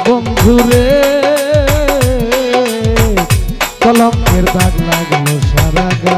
বন্ধুরে কলঙ্কের দাগ লাগলো সারা গায়।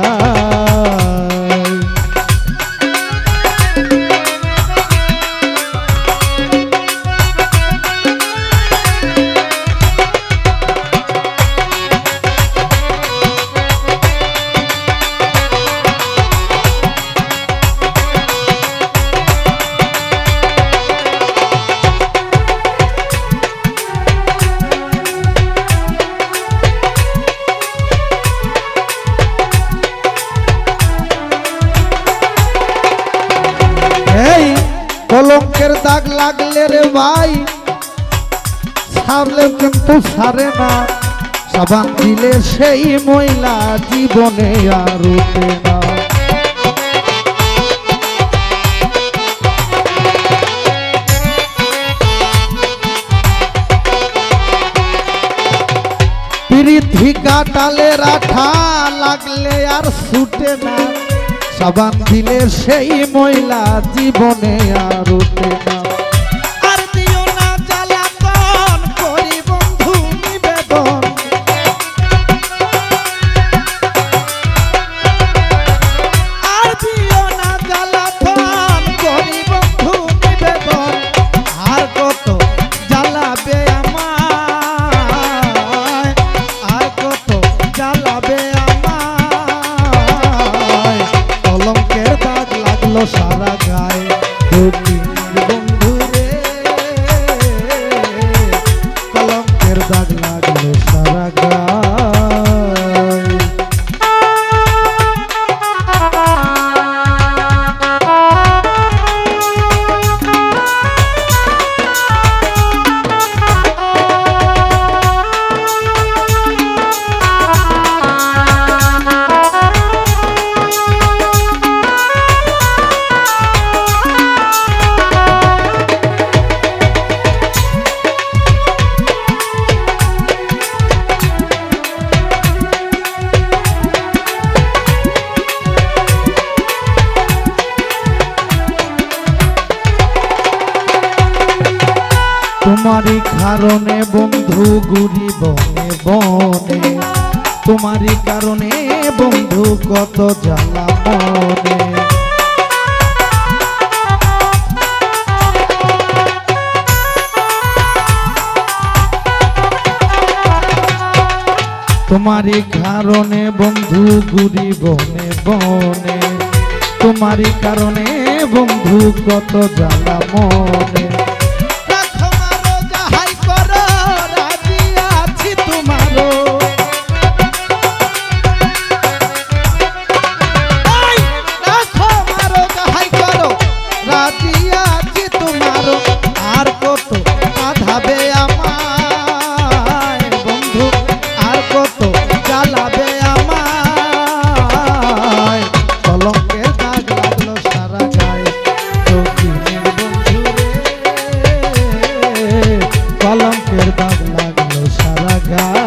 কলঙ্কের দাগ লাগলে রে ভাই সারলে কিন্তু সারে না, সাবান দিলে সেই ময়লা জীবনে আর উঠে না। পিরিথি কাটালের আঠা লাগলে আর ছুটে না, সাবান দিলে সেই ময়লা জীবনে আর উঠে না। আর দিও না জ্বালাতন করি বন্ধু নিবেদন, আর দিও না জ্বালাতন করি বন্ধু নিবেদন। আর কত জ্বালাবে আমায়, আর কত জ্বালাবে আমায়, কলঙ্কের দাগ লাগলো সারা গায়ে। বন্ধুরে কলঙ্কের দাগ লাগলো সারা গায়ে। তোমারই কারণে বন্ধু ঘুরি বনে বনে, তোমারই কারণে বন্ধু কত জ্বালা মনে। তোমারই কারণে বন্ধু ঘুরি বনে বনে, তোমারই কারণে বন্ধু কত জ্বালা মনে। আর কত আধাবে আমায় বন্ধু, আর কত জ্বালাবে আমায়, কলঙ্কের দাগ লাগলো সারা গায়ে। বন্ধুরে কলঙ্কের দাগ লাগলো সারা গায়ে।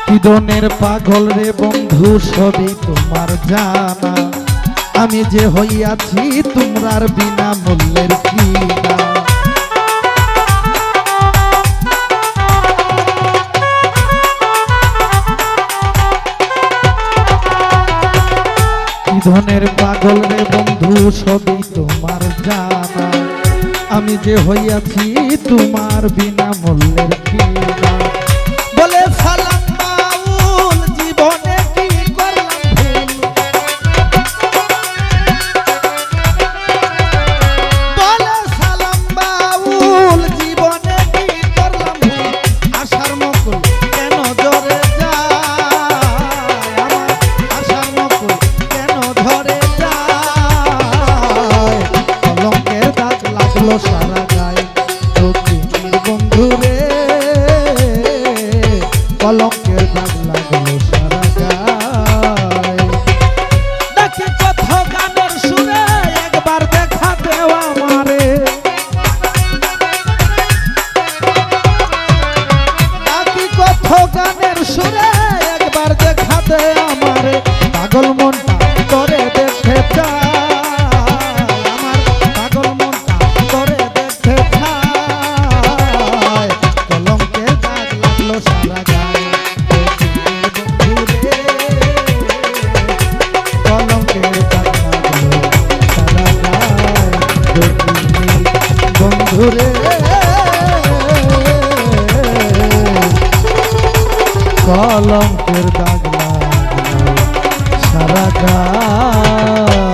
কিদনের পাগল রে বন্ধু সবই তোমার জানা, আমি যে হইয়াছি তোমরার বিনা মূল্যের কিনা। কিদনের পাগল রে বন্ধু সবই তোমার জানা, আমি যে হইয়াছি তোমার বিনা মূল্যের কিনা। বলে সালাম বাউল জীবনে কি করলাম ভুল, বলে সালাম বাউল জীবনে কি করলাম ভুল। আশার মকুল কেন ধরে যায়, আমার আশার মকুল কেন ধরে যায়, লাগলো সারা গায়ে বন্ধুরে কলঙ্কের দাগ লাগলো সারা গায়ে বন্ধুরে কলঙ্কের দাগ লাগলো সারা গায়ে